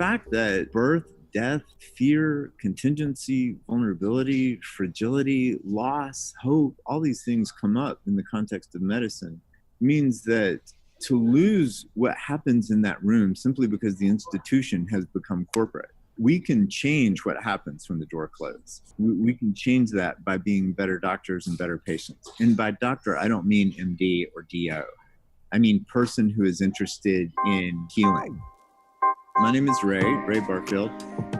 fact that birth, death, fear, contingency, vulnerability, fragility, loss, hope, all these things come up in the context of medicine means that to lose what happens in that room simply because the institution has become corporate, we can change what happens when the door closes. We can change that by being better doctors and better patients. And by doctor, I don't mean MD or DO. I mean person who is interested in healing. My name is Ray Barfield,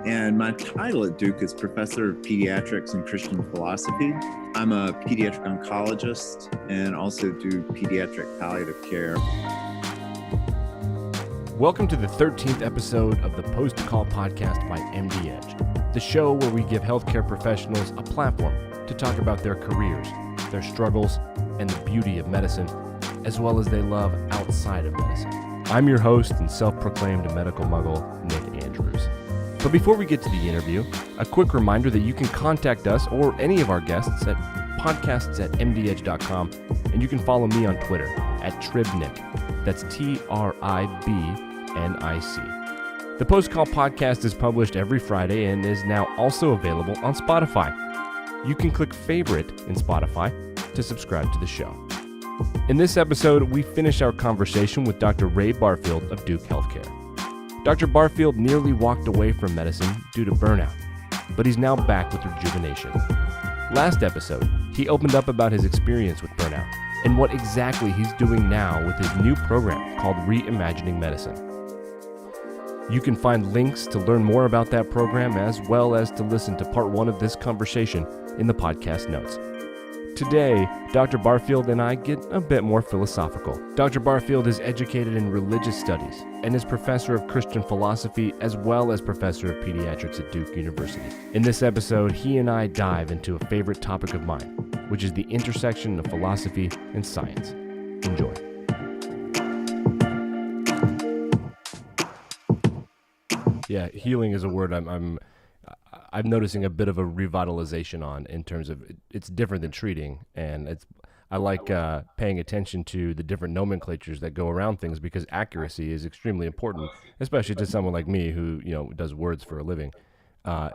and my title at Duke is Professor of Pediatrics and Christian Philosophy. I'm a pediatric oncologist and also do pediatric palliative care. Welcome to the 13th episode of the Post Call podcast by MD Edge, the show where we give healthcare professionals a platform to talk about their careers, their struggles, and the beauty of medicine, as well as they love outside of medicine. I'm your host and self-proclaimed medical muggle, Nick Andrews. But before we get to the interview, a quick reminder that you can contact us or any of our guests at podcasts@mdedge.com, and you can follow me on Twitter at Tribnick. That's TRIBNIC. The Post Call podcast is published every Friday and is now also available on Spotify. You can click favorite in Spotify to subscribe to the show. In this episode, we finish our conversation with Dr. Ray Barfield of Duke Healthcare. Dr. Barfield nearly walked away from medicine due to burnout, but he's now back with rejuvenation. Last episode, he opened up about his experience with burnout and what exactly he's doing now with his new program called Reimagining Medicine. You can find links to learn more about that program as well as to listen to part 1 of this conversation in the podcast notes. Today, Dr. Barfield and I get a bit more philosophical. Dr. Barfield is educated in religious studies and is professor of Christian philosophy as well as professor of pediatrics at Duke University. In this episode, he and I dive into a favorite topic of mine, which is the intersection of philosophy and science. Enjoy. Yeah, healing is a word I'm noticing a bit of a revitalization on in terms of it's different than treating, and I like paying attention to the different nomenclatures that go around things because accuracy is extremely important, especially to someone like me who does words for a living.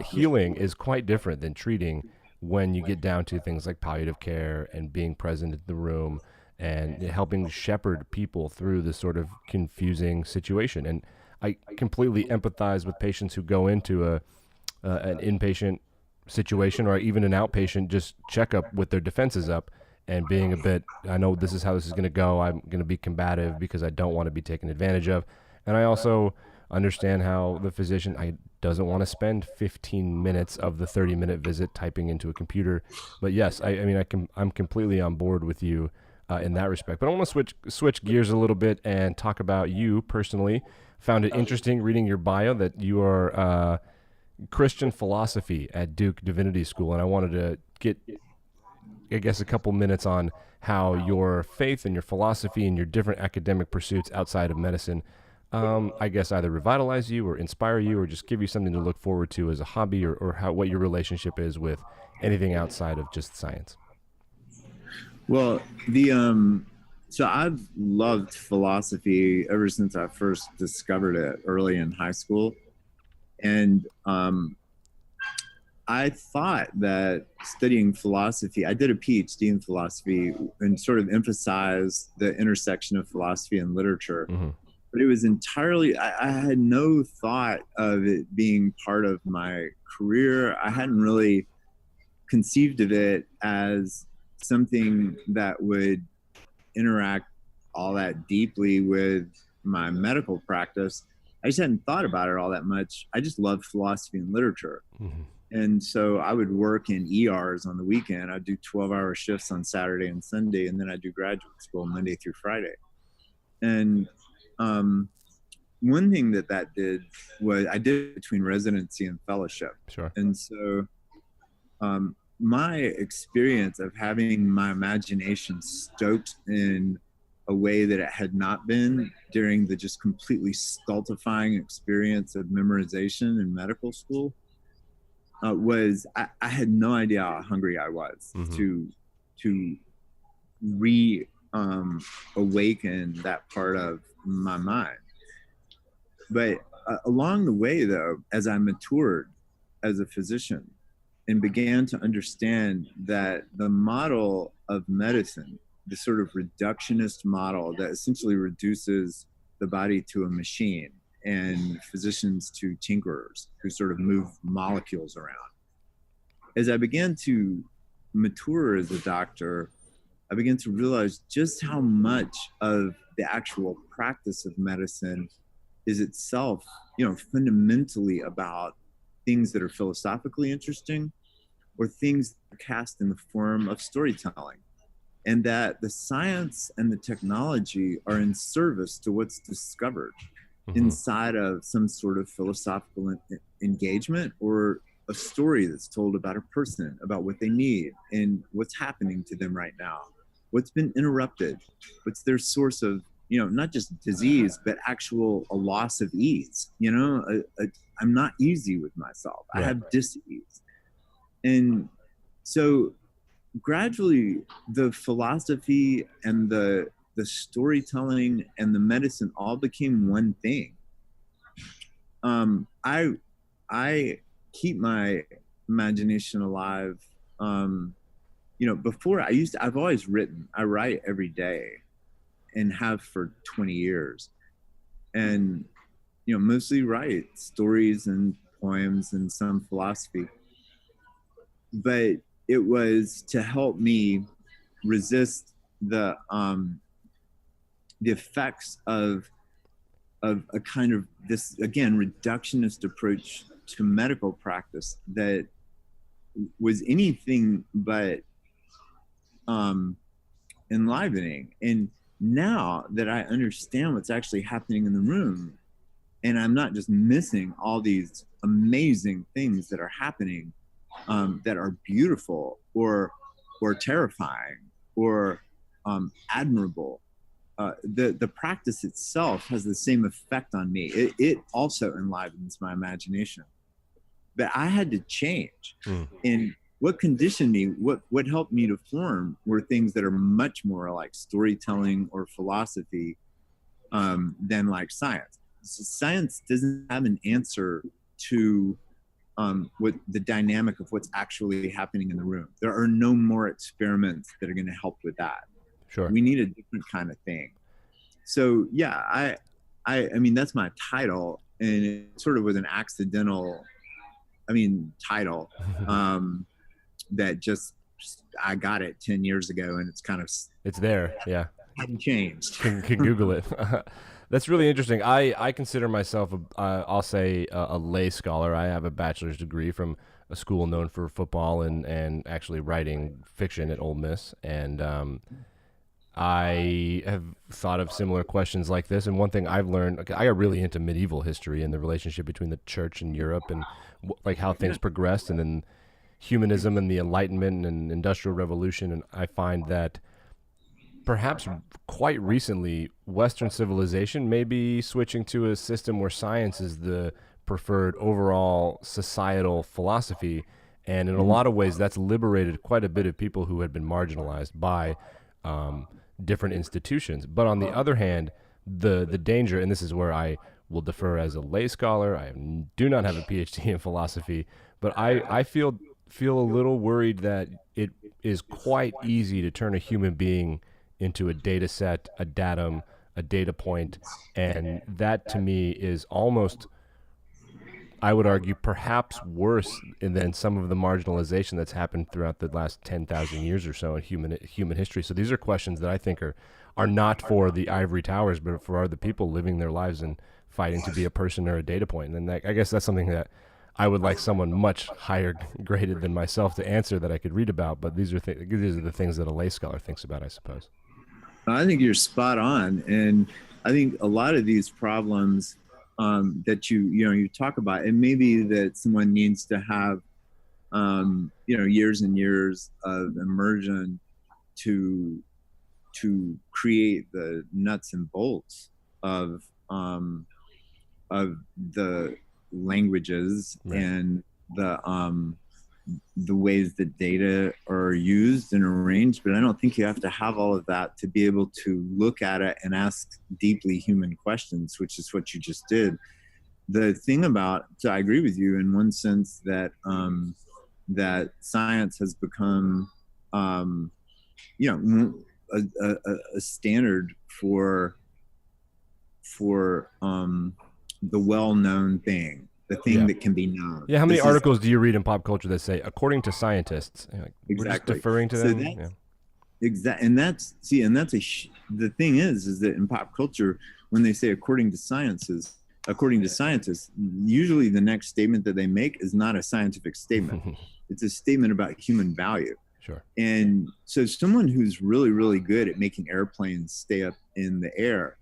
Healing is quite different than treating when you get down to things like palliative care and being present in the room and helping shepherd people through this sort of confusing situation. And I completely empathize with patients who go into an inpatient situation or even an outpatient just checkup with their defenses up and being a bit, I know this is how this is going to go. I'm going to be combative because I don't want to be taken advantage of. And I also understand how the physician doesn't want to spend 15 minutes of the 30-minute visit typing into a computer. But yes, I'm completely on board with you in that respect. But I want to switch gears a little bit and talk about you personally. Found it interesting reading your bio that you are Christian philosophy at Duke Divinity School, and I wanted to get, I guess, a couple minutes on how your faith and your philosophy and your different academic pursuits outside of medicine, I guess, either revitalize you or inspire you or just give you something to look forward to as a hobby or what your relationship is with anything outside of just science. Well, so I've loved philosophy ever since I first discovered it early in high school. And I thought that studying philosophy, I did a PhD in philosophy and sort of emphasized the intersection of philosophy and literature. Mm-hmm. But it was entirely, I had no thought of it being part of my career. I hadn't really conceived of it as something that would interact all that deeply with my medical practice. I just hadn't thought about it all that much. I just loved philosophy and literature. Mm-hmm. And so I would work in ERs on the weekend. I'd do 12-hour shifts on Saturday and Sunday, and then I'd do graduate school Monday through Friday. And one thing that did was I did between residency and fellowship. Sure. And so my experience of having my imagination stoked in a way that it had not been during the just completely stultifying experience of memorization in medical school was I had no idea how hungry I was mm-hmm. to awaken that part of my mind. But along the way, though, as I matured as a physician and began to understand that the model of medicine, the sort of reductionist model that essentially reduces the body to a machine and physicians to tinkerers who sort of move molecules around. As I began to mature as a doctor, I began to realize just how much of the actual practice of medicine is itself, fundamentally about things that are philosophically interesting or things that are cast in the form of storytelling. And that the science and the technology are in service to what's discovered inside of some sort of philosophical engagement or a story that's told about a person, about what they need and what's happening to them right now, what's been interrupted, what's their source of, not just disease, but actual a loss of ease. I'm not easy with myself. Right. I have dis-ease. And so gradually the philosophy and the storytelling and the medicine all became one thing. I keep my imagination alive. Before I've always written. I write every day and have for 20 years. And, mostly write stories and poems and some philosophy. But it was to help me resist the effects of a kind of this, again, reductionist approach to medical practice that was anything but enlivening. And now that I understand what's actually happening in the room, and I'm not just missing all these amazing things that are happening, that are beautiful or terrifying or admirable. The practice itself has the same effect on me. It also enlivens my imagination. But I had to change. And what conditioned me, what helped me to form were things that are much more like storytelling or philosophy than like science. Science doesn't have an answer to what the dynamic of what's actually happening in the room. There are no more experiments that are going to help with that. Sure. We need a different kind of thing. So yeah, I mean, that's my title, and it sort of was an accidental, title that just, I got it 10 years ago, and it's there. Yeah. Hadn't changed. Can Google it. That's really interesting. I consider myself, I'll say, a lay scholar. I have a bachelor's degree from a school known for football and actually writing fiction at Ole Miss. And I have thought of similar questions like this. And one thing I've learned, I got really into medieval history and the relationship between the church and Europe and like how things progressed, and then humanism and the Enlightenment and Industrial Revolution. And I find that perhaps quite recently, Western civilization may be switching to a system where science is the preferred overall societal philosophy. And in a lot of ways, that's liberated quite a bit of people who had been marginalized by different institutions. But on the other hand, the danger, and this is where I will defer as a lay scholar, I do not have a PhD in philosophy, but I feel a little worried that it is quite easy to turn a human being into a data set, a datum, a data point. And that to me is almost, I would argue, perhaps worse than some of the marginalization that's happened throughout the last 10,000 years or so in human history. So these are questions that I think are not for the ivory towers, but for other people living their lives and fighting to be a person or a data point. And I guess that's something that I would like someone much higher graded than myself to answer that I could read about. But these are the things that a lay scholar thinks about, I suppose. I think you're spot on. And I think a lot of these problems that you talk about, it may be that someone needs to have, years and years of immersion to create the nuts and bolts of the languages, right, and the ways that data are used and arranged. But I don't think you have to have all of that to be able to look at it and ask deeply human questions, which is what you just did. the thing about, so I agree with you in one sense that that science has become you know, a standard for the well-known thing, the thing Yeah. that can be known. Yeah. How many This is articles do you read in pop culture that say, according to scientists? Like, we're just exactly. deferring to So them. that's Yeah. and that's see, and that's the thing is that in pop culture, when they say according to scientists, usually the next statement that they make is not a scientific statement. It's a statement about human value. Sure. And so someone who's really, really good at making airplanes stay up in the air,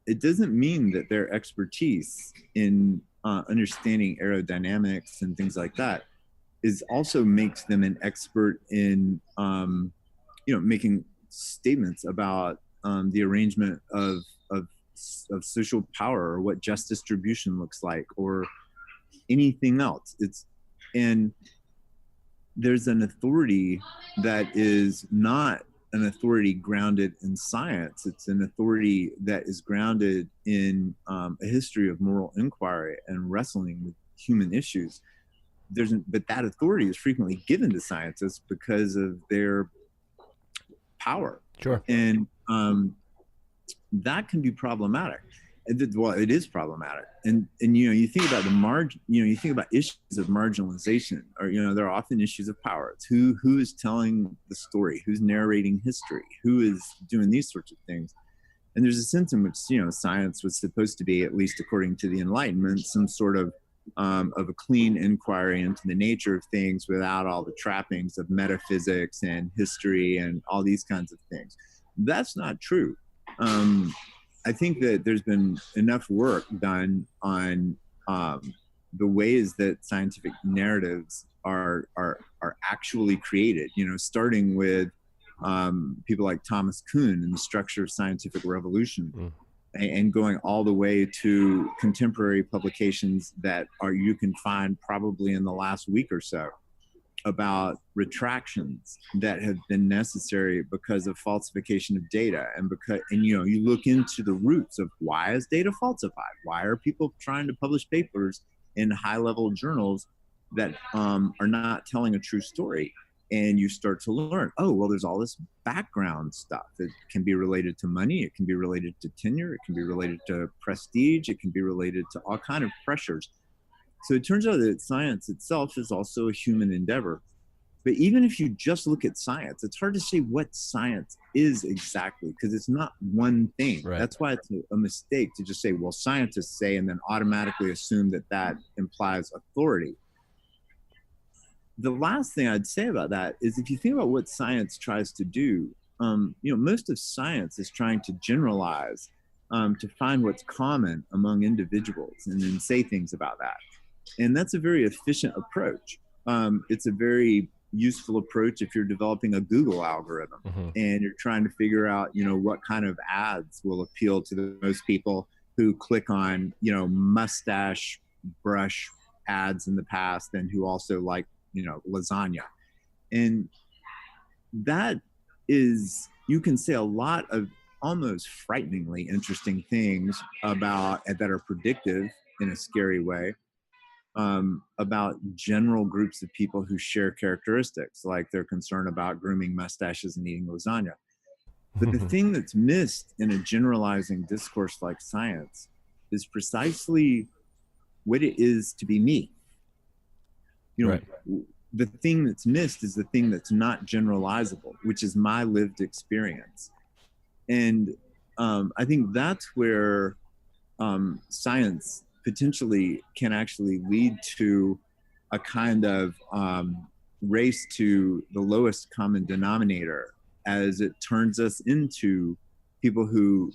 it doesn't mean that their expertise in understanding aerodynamics and things like that is also makes them an expert in, making statements about the arrangement of social power, or what just distribution looks like, or anything else. And there's an authority that is not an authority grounded in science. It's an authority that is grounded in a history of moral inquiry and wrestling with human issues. But that authority is frequently given to scientists because of their power. Sure. And that can be problematic. Well, it is problematic. And you think about you think about issues of marginalization, or there are often issues of power. It's who is telling the story, who's narrating history, who is doing these sorts of things. And there's a sense in which science was supposed to be, at least according to the Enlightenment, some sort of a clean inquiry into the nature of things without all the trappings of metaphysics and history and all these kinds of things. That's not true. I think that there's been enough work done on the ways that scientific narratives are actually created. Starting with people like Thomas Kuhn and the Structure of Scientific Revolution, and going all the way to contemporary publications that you can find probably in the last week or so, about retractions that have been necessary because of falsification of data, and you look into the roots of why is data falsified, why are people trying to publish papers in high-level journals that are not telling a true story, and you start to learn, oh well, there's all this background stuff that can be related to money, it can be related to tenure, it can be related to prestige, it can be related to all kind of pressures. So it turns out that science itself is also a human endeavor. But even if you just look at science, it's hard to say what science is exactly, because it's not one thing. Right. That's why it's a mistake to just say, well, scientists say, and then automatically assume that implies authority. The last thing I'd say about that is, if you think about what science tries to do, most of science is trying to generalize, to find what's common among individuals and then say things about that. And that's a very efficient approach. It's a very useful approach if you're developing a Google algorithm, and you're trying to figure out, what kind of ads will appeal to the most people who click on, mustache brush ads in the past, and who also like, lasagna. And that is, you can say a lot of almost frighteningly interesting things that are predictive in a scary way, about general groups of people who share characteristics, like they're concerned about grooming mustaches and eating lasagna. But the thing that's missed in a generalizing discourse like science is precisely what it is to be me. Right. The thing that's missed is the thing that's not generalizable, which is my lived experience. And I think that's where science potentially can actually lead to a kind of race to the lowest common denominator, as it turns us into people who,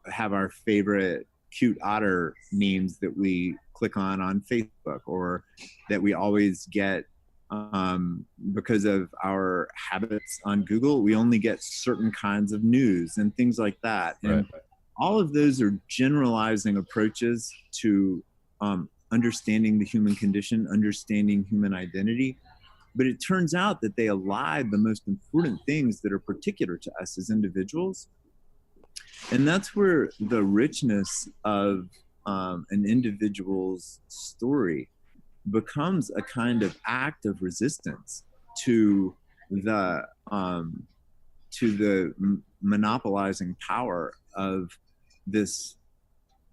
have our favorite cute otter memes that we click on Facebook, or that we always get because of our habits on Google. We only get certain kinds of news and things like that. And all of those are generalizing approaches to understanding the human condition, understanding human identity. But it turns out that they elide the most important things that are particular to us as individuals. And that's where the richness of an individual's story becomes a kind of act of resistance to the monopolizing power of this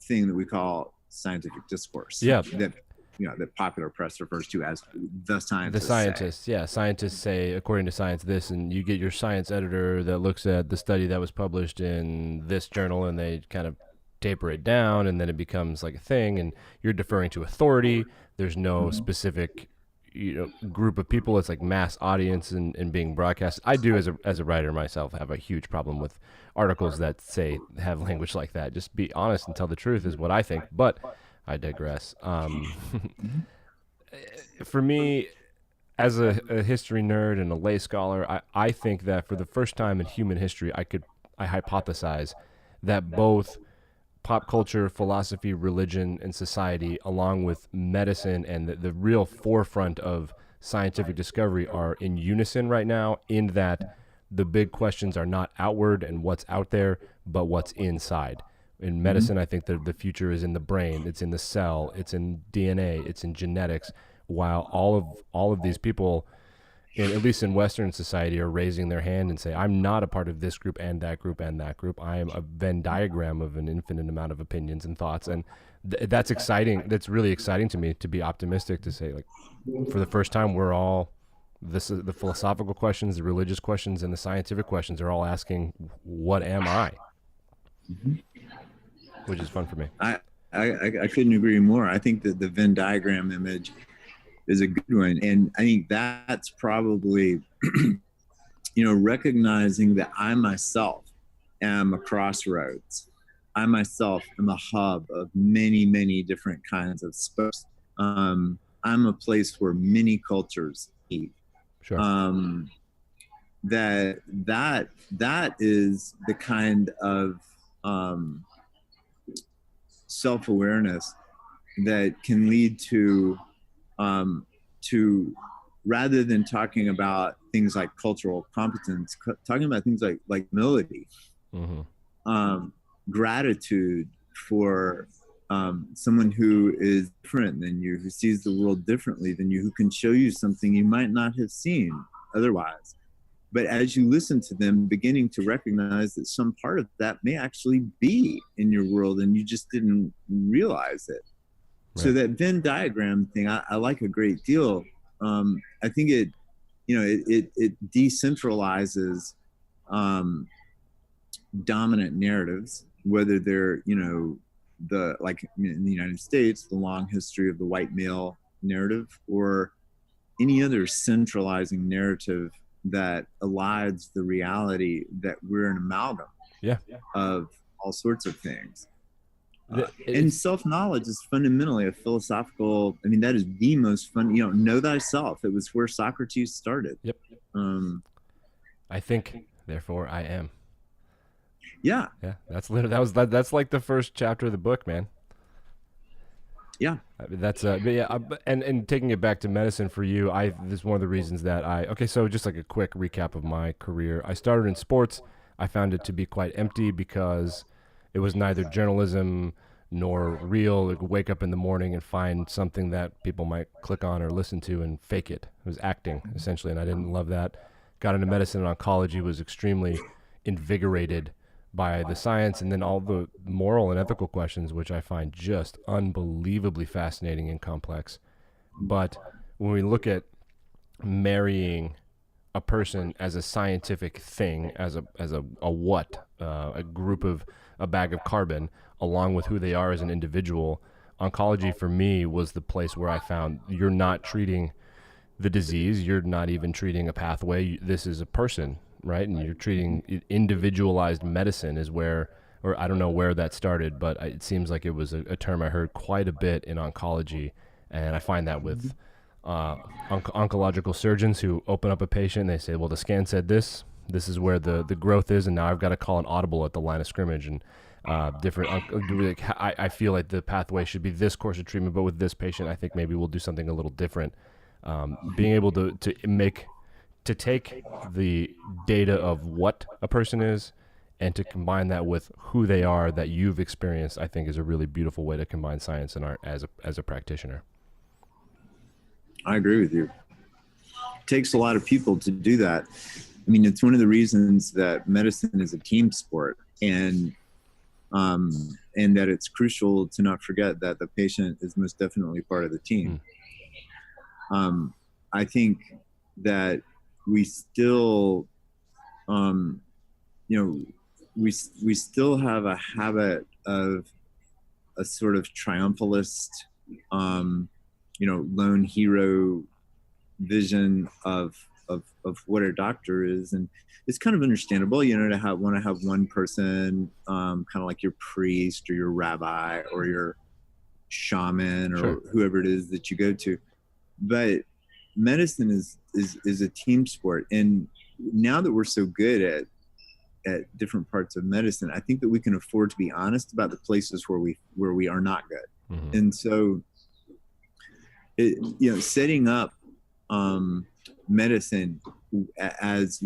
thing that we call scientific discourse. Yeah. That that popular press refers to as the scientists. The scientists, yeah. Scientists say, according to science, this, and you get your science editor that looks at the study that was published in this journal, and they kind of taper it down, and then it becomes like a thing, and you're deferring to authority. There's no specific group of people. It's like mass audience and being broadcast. I do, as a writer myself, have a huge problem with articles that say have language like that. Just be honest and tell the truth is what I think, but I digress. For me, as a history nerd and a lay scholar, I think that for the first time in human history, I hypothesize that both pop culture, philosophy, religion, and society, along with medicine and the real forefront of scientific discovery, are in unison right now, in that the big questions are not outward and what's out there, but what's inside. In medicine, I think the future is in the brain, it's in the cell, it's in DNA, it's in genetics, while all of these people, at least in Western society, are raising their hand and say, I'm not a part of this group and that group and that group. I am a Venn diagram of an infinite amount of opinions and thoughts. And that's exciting. That's really exciting to me, to be optimistic, to say, like, for the first time, we're all, the philosophical questions, the religious questions, and the scientific questions are all asking, what am I? Which is fun for me. I couldn't agree more. I think that the Venn diagram image is a good one. And I think that's probably, recognizing that I myself am a crossroads. I myself am a hub of many, many different kinds of spokes. I'm a place where many cultures meet. Sure. That is the kind of self-awareness that can lead to rather than talking about things like cultural competence, talking about things like humility, gratitude for someone who is different than you, who sees the world differently than you, who can show you something you might not have seen otherwise. But as you listen to them, beginning to recognize that some part of that may actually be in your world and you just didn't realize it. Right. So that Venn diagram thing, I like a great deal. I think it decentralizes dominant narratives, whether they're, in the United States, the long history of the white male narrative, or any other centralizing narrative that elides the reality that we're an amalgam of all sorts of things. And self-knowledge is fundamentally a philosophical, that is the most fun, know thyself. It was where Socrates started. Yep. I think, therefore I am. Yeah. Yeah. That's like the first chapter of the book, man. Yeah. That's and taking it back to medicine for you, this is one of the reasons that so just like a quick recap of my career. I started in sports. I found it to be quite empty because it was neither journalism nor real. Like, wake up in the morning and find something that people might click on or listen to and fake it. It was acting, essentially, and I didn't love that. Got into medicine and oncology, was extremely invigorated by the science and then all the moral and ethical questions, which I find just unbelievably fascinating and complex. But when we look at marrying a person as a scientific thing, as a group of a bag of carbon, along with who they are as an individual, oncology for me was the place where I found you're not treating the disease, you're not even treating a pathway. This is a person, right? And you're treating individualized medicine is where, or I don't know where that started, but it seems like it was a term I heard quite a bit in oncology. And I find that with oncological surgeons who open up a patient, and they say, well, the scan said this is where the growth is, and now I've got to call an audible at the line of scrimmage. And I feel like the pathway should be this course of treatment, but with this patient, I think maybe we'll do something a little different. Being able to take the data of what a person is and to combine that with who they are that you've experienced, I think is a really beautiful way to combine science and art as a practitioner. I agree with you. It takes a lot of people to do that. I mean, it's one of the reasons that medicine is a team sport, and that it's crucial to not forget that the patient is most definitely part of the team. I think that we still, we still have a habit of a sort of triumphalist, lone hero vision of what a doctor is, and it's kind of understandable, to want to have one person, kind of like your priest or your rabbi or your shaman or Sure. whoever it is that you go to. But medicine is a team sport, and now that we're so good at different parts of medicine, I think that we can afford to be honest about the places where we are not good. Mm-hmm. And so, setting up medicine as,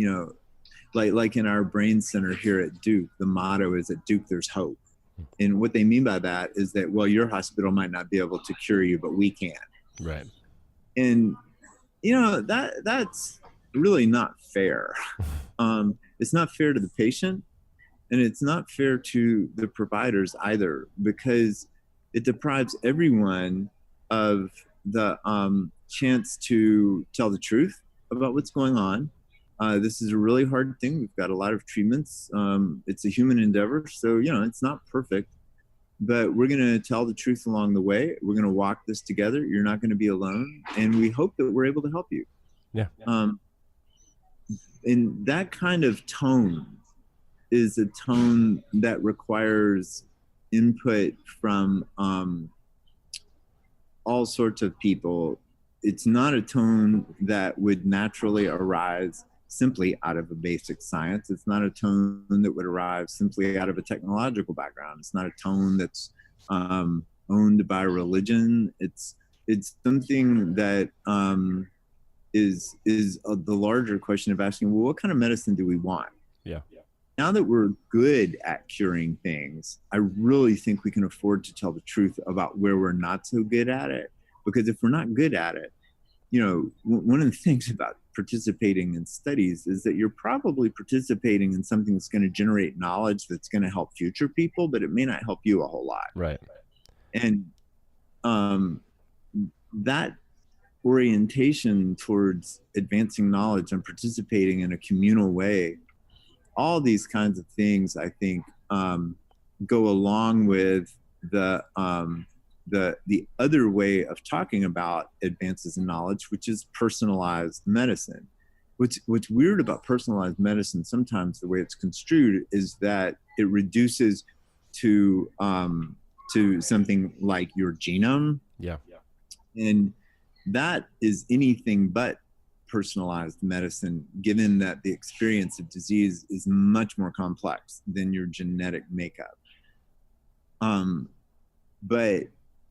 like in our brain center here at Duke, the motto is at Duke there's hope. And what they mean by that is that, well, your hospital might not be able to cure you, but we can. Right. And that's really not fair. It's not fair to the patient, and it's not fair to the providers either, because it deprives everyone of the chance to tell the truth about what's going on. This is a really hard thing. We've got a lot of treatments. It's a human endeavor, so it's not perfect, but we're going to tell the truth along the way. We're going to walk this together. You're not going to be alone, and we hope that we're able to help you. Yeah. And that kind of tone is a tone that requires input from all sorts of people. It's not a tone that would naturally arise simply out of a basic science. It's not a tone that would arise simply out of a technological background. It's not a tone that's owned by religion. It's something that is the larger question of asking, well, what kind of medicine do we want? Yeah. Now that we're good at curing things, I really think we can afford to tell the truth about where we're not so good at it. Because if we're not good at it, one of the things about participating in studies is that you're probably participating in something that's going to generate knowledge that's going to help future people, but it may not help you a whole lot. Right. And that orientation towards advancing knowledge and participating in a communal way, all these kinds of things, I think, go along with the other way of talking about advances in knowledge, which is personalized medicine. What's weird about personalized medicine, sometimes the way it's construed, is that it reduces to something like your genome. Yeah. And that is anything but personalized medicine, given that the experience of disease is much more complex than your genetic makeup. But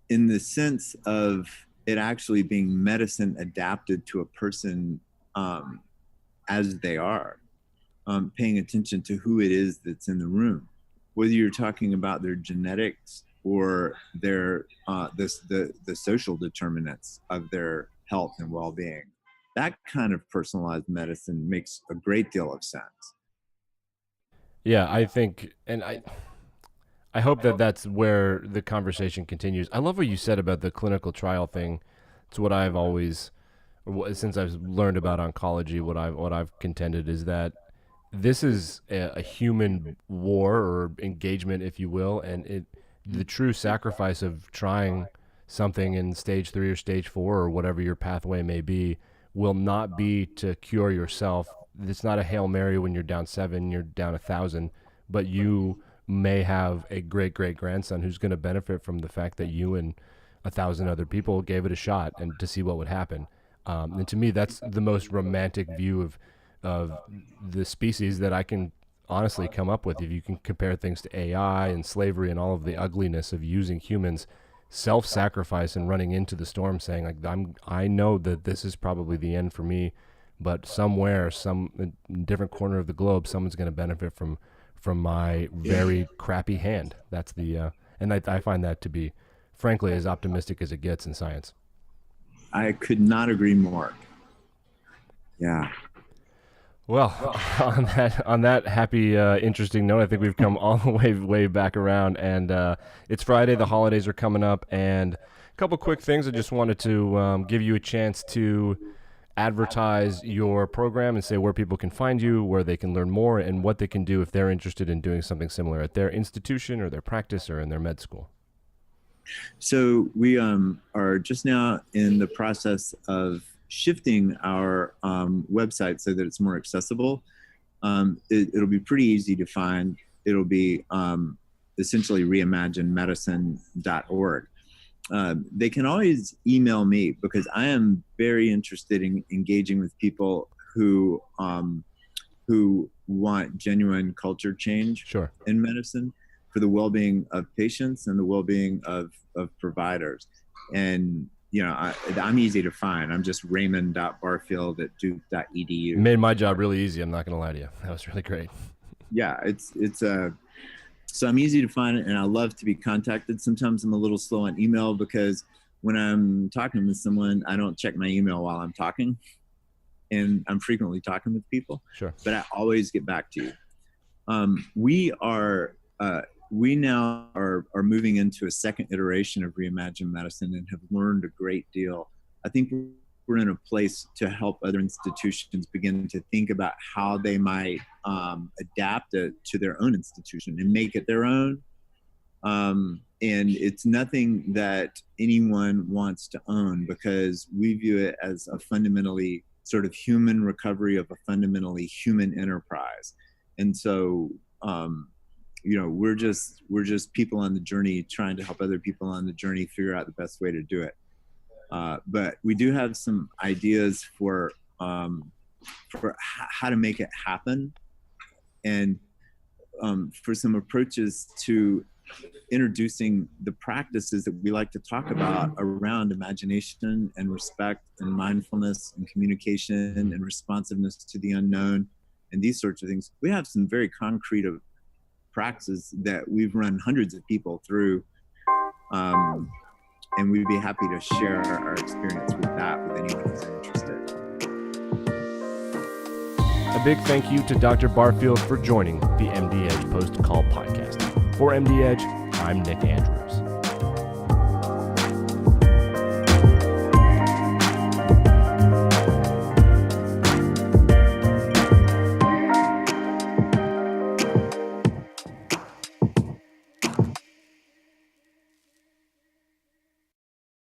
in the sense of it actually being medicine adapted to a person as they are, paying attention to who it is that's in the room, whether you're talking about their genetics or their the social determinants of their health and well-being. That kind of personalized medicine makes a great deal of sense. Yeah, I think, and I hope that that's where the conversation continues. I love what you said about the clinical trial thing. It's what I've always, since I've learned about oncology, what I've contended is that this is a human war or engagement, if you will, and the true sacrifice of trying something in stage 3 or stage 4 or whatever your pathway may be will not be to cure yourself. It's not a Hail Mary when you're down 7, you're down 1,000, but you may have a great-great-grandson who's going to benefit from the fact that you and 1,000 other people gave it a shot and to see what would happen. And to me, that's the most romantic view of the species that I can honestly come up with. If you can compare things to AI and slavery and all of the ugliness of using humans, self-sacrifice and running into the storm saying, like, I know that this is probably the end for me, but somewhere, some different corner of the globe, someone's going to benefit from from my very crappy hand. That's and I find that to be, frankly, as optimistic as it gets in science. I could not agree more. Yeah. Well, on that happy, interesting note, I think we've come all the way back around, and it's Friday. The holidays are coming up, and a couple quick things. I just wanted to give you a chance to advertise your program and say where people can find you, where they can learn more, and what they can do if they're interested in doing something similar at their institution or their practice or in their med school. So we are just now in the process of shifting our website so that it's more accessible. It'll be pretty easy to find. It'll be essentially reimaginemedicine.org. They can always email me because I am very interested in engaging with people who want genuine culture change in medicine for the well-being of patients and the well-being of providers. And I'm easy to find. I'm just raymond.barfield@duke.edu. Made my job really easy. I'm not going to lie to you. That was really great. Yeah, so I'm easy to find, and I love to be contacted. Sometimes I'm a little slow on email because when I'm talking with someone, I don't check my email while I'm talking, and I'm frequently talking with people. Sure. But I always get back to you. We now are moving into a second iteration of Reimagine Medicine and have learned a great deal. I think we're in a place to help other institutions begin to think about how they might adapt it to their own institution and make it their own. And it's nothing that anyone wants to own because we view it as a fundamentally sort of human recovery of a fundamentally human enterprise. And so, we're just people on the journey trying to help other people on the journey figure out the best way to do it. But we do have some ideas for how to make it happen, and for some approaches to introducing the practices that we like to talk about around imagination and respect and mindfulness and communication and responsiveness to the unknown and these sorts of things. We have some very concrete practices that we've run hundreds of people through, and we'd be happy to share our experience with that with anyone who's interested. A big thank you to Dr. Barfield for joining the MD Edge Post Call podcast. For MD Edge, I'm Nick Andrews.